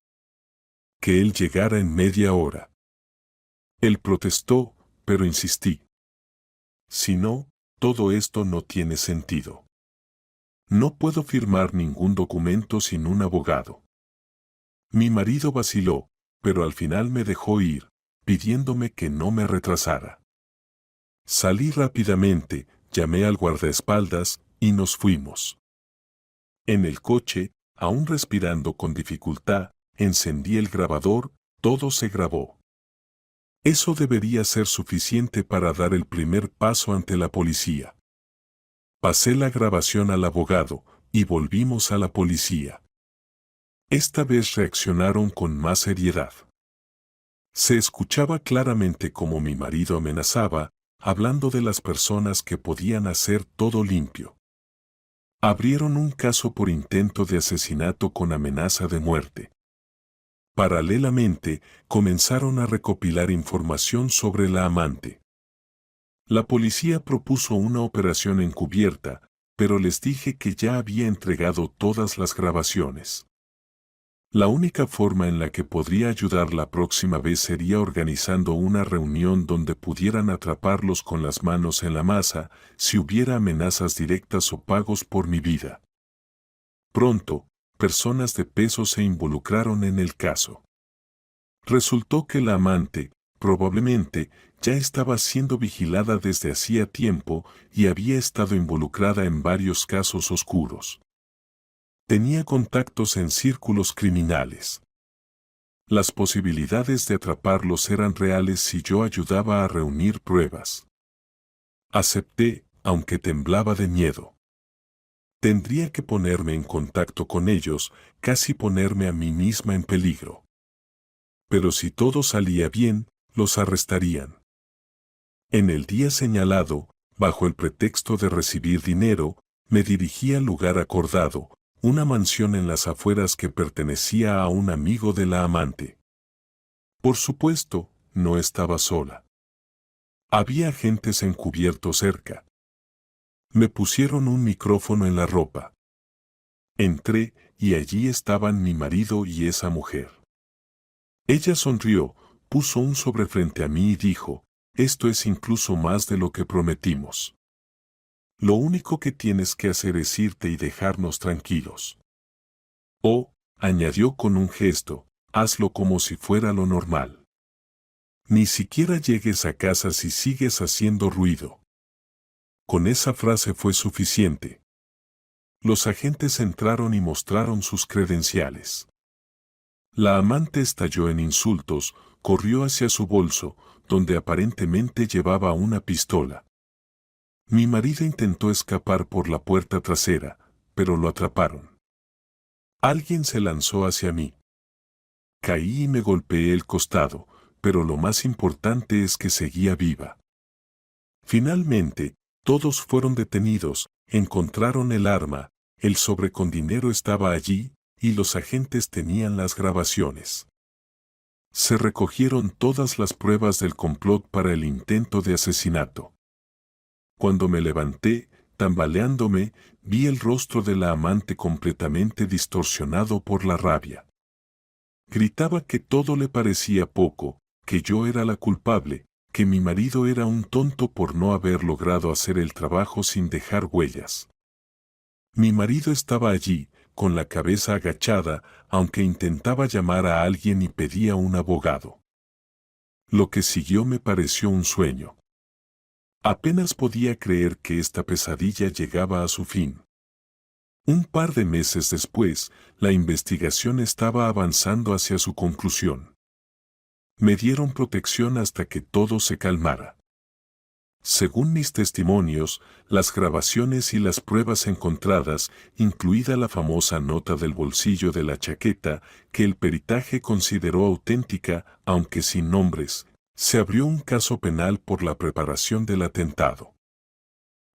Que él llegara en media hora. Él protestó, pero insistí. Si no, todo esto no tiene sentido. No puedo firmar ningún documento sin un abogado. Mi marido vaciló, pero al final me dejó ir, pidiéndome que no me retrasara. Salí rápidamente, llamé al guardaespaldas y nos fuimos. En el coche, aún respirando con dificultad, encendí el grabador, todo se grabó. Eso debería ser suficiente para dar el primer paso ante la policía. Pasé la grabación al abogado, y volvimos a la policía. Esta vez reaccionaron con más seriedad. Se escuchaba claramente cómo mi marido amenazaba, hablando de las personas que podían hacer todo limpio. Abrieron un caso por intento de asesinato con amenaza de muerte. Paralelamente, comenzaron a recopilar información sobre la amante. La policía propuso una operación encubierta, pero les dije que ya había entregado todas las grabaciones. La única forma en la que podría ayudar la próxima vez sería organizando una reunión donde pudieran atraparlos con las manos en la masa si hubiera amenazas directas o pagos por mi vida. Pronto, personas de peso se involucraron en el caso. Resultó que la amante, probablemente, ya estaba siendo vigilada desde hacía tiempo y había estado involucrada en varios casos oscuros. Tenía contactos en círculos criminales. Las posibilidades de atraparlos eran reales si yo ayudaba a reunir pruebas. Acepté, aunque temblaba de miedo. Tendría que ponerme en contacto con ellos, casi ponerme a mí misma en peligro. Pero si todo salía bien, los arrestarían. En el día señalado, bajo el pretexto de recibir dinero, me dirigí al lugar acordado, una mansión en las afueras que pertenecía a un amigo de la amante. Por supuesto, no estaba sola. Había agentes encubiertos cerca. Me pusieron un micrófono en la ropa. Entré, y allí estaban mi marido y esa mujer. Ella sonrió, puso un sobre frente a mí y dijo, esto es incluso más de lo que prometimos. Lo único que tienes que hacer es irte y dejarnos tranquilos. Oh, añadió con un gesto, hazlo como si fuera lo normal. Ni siquiera llegues a casa si sigues haciendo ruido. Con esa frase fue suficiente. Los agentes entraron y mostraron sus credenciales. La amante estalló en insultos, corrió hacia su bolso, donde aparentemente llevaba una pistola. Mi marido intentó escapar por la puerta trasera, pero lo atraparon. Alguien se lanzó hacia mí. Caí y me golpeé el costado, pero lo más importante es que seguía viva. Finalmente, todos fueron detenidos, encontraron el arma, el sobre con dinero estaba allí, y los agentes tenían las grabaciones. Se recogieron todas las pruebas del complot para el intento de asesinato. Cuando me levanté, tambaleándome, vi el rostro de la amante completamente distorsionado por la rabia. Gritaba que todo le parecía poco, que yo era la culpable, que mi marido era un tonto por no haber logrado hacer el trabajo sin dejar huellas. Mi marido estaba allí, con la cabeza agachada, aunque intentaba llamar a alguien y pedía un abogado. Lo que siguió me pareció un sueño. Apenas podía creer que esta pesadilla llegaba a su fin. Un par de meses después, la investigación estaba avanzando hacia su conclusión. Me dieron protección hasta que todo se calmara. Según mis testimonios, las grabaciones y las pruebas encontradas, incluida la famosa nota del bolsillo de la chaqueta, que el peritaje consideró auténtica, aunque sin nombres, se abrió un caso penal por la preparación del atentado.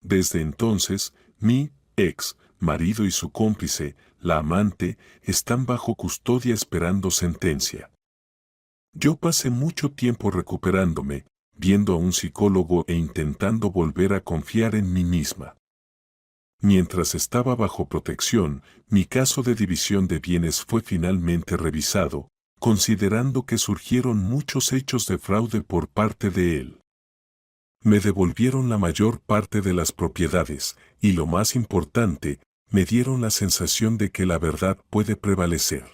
Desde entonces, mi ex marido y su cómplice, la amante, están bajo custodia esperando sentencia. Yo pasé mucho tiempo recuperándome, viendo a un psicólogo e intentando volver a confiar en mí misma. Mientras estaba bajo protección, mi caso de división de bienes fue finalmente revisado, considerando que surgieron muchos hechos de fraude por parte de él. Me devolvieron la mayor parte de las propiedades, y lo más importante, me dieron la sensación de que la verdad puede prevalecer.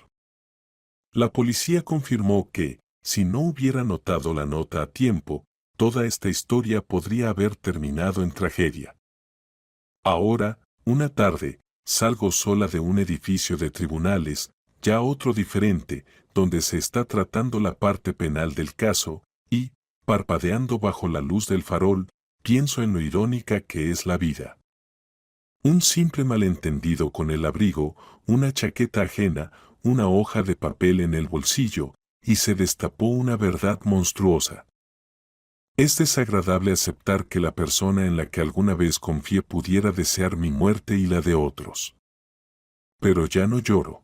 La policía confirmó que, si no hubiera notado la nota a tiempo, toda esta historia podría haber terminado en tragedia. Ahora, una tarde, salgo sola de un edificio de tribunales, ya otro diferente, donde se está tratando la parte penal del caso, y, parpadeando bajo la luz del farol, pienso en lo irónica que es la vida. Un simple malentendido con el abrigo, una chaqueta ajena, una hoja de papel en el bolsillo, y se destapó una verdad monstruosa. Es desagradable aceptar que la persona en la que alguna vez confié pudiera desear mi muerte y la de otros. Pero ya no lloro.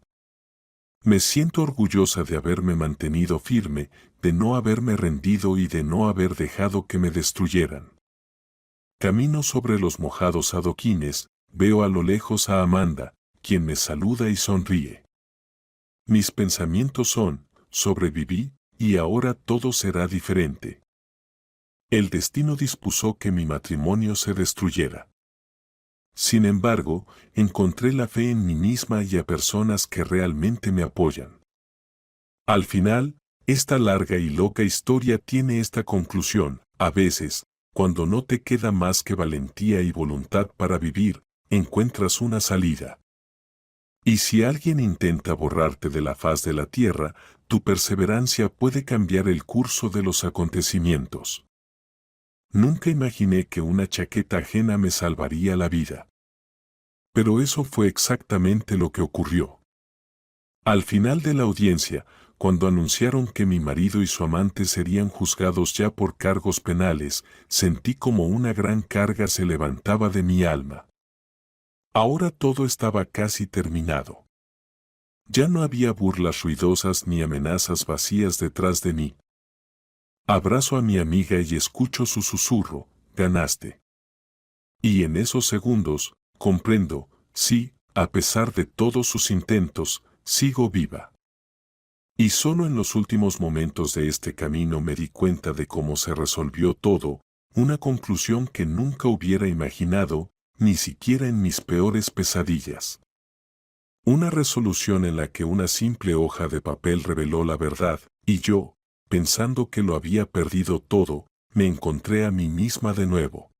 Me siento orgullosa de haberme mantenido firme, de no haberme rendido y de no haber dejado que me destruyeran. Camino sobre los mojados adoquines, veo a lo lejos a Amanda, quien me saluda y sonríe. Mis pensamientos son, sobreviví, y ahora todo será diferente. El destino dispuso que mi matrimonio se destruyera. Sin embargo, encontré la fe en mí misma y a personas que realmente me apoyan. Al final, esta larga y loca historia tiene esta conclusión: a veces, cuando no te queda más que valentía y voluntad para vivir, encuentras una salida. Y si alguien intenta borrarte de la faz de la tierra, tu perseverancia puede cambiar el curso de los acontecimientos. Nunca imaginé que una chaqueta ajena me salvaría la vida. Pero eso fue exactamente lo que ocurrió. Al final de la audiencia, cuando anunciaron que mi marido y su amante serían juzgados ya por cargos penales, sentí como una gran carga se levantaba de mi alma. Ahora todo estaba casi terminado. Ya no había burlas ruidosas ni amenazas vacías detrás de mí. Abrazo a mi amiga y escucho su susurro: ganaste. Y en esos segundos, comprendo, sí, a pesar de todos sus intentos, sigo viva. Y solo en los últimos momentos de este camino me di cuenta de cómo se resolvió todo, una conclusión que nunca hubiera imaginado, ni siquiera en mis peores pesadillas. Una resolución en la que una simple hoja de papel reveló la verdad, y yo, pensando que lo había perdido todo, me encontré a mí misma de nuevo.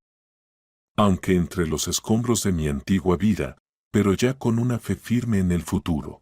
Aunque entre los escombros de mi antigua vida, pero ya con una fe firme en el futuro.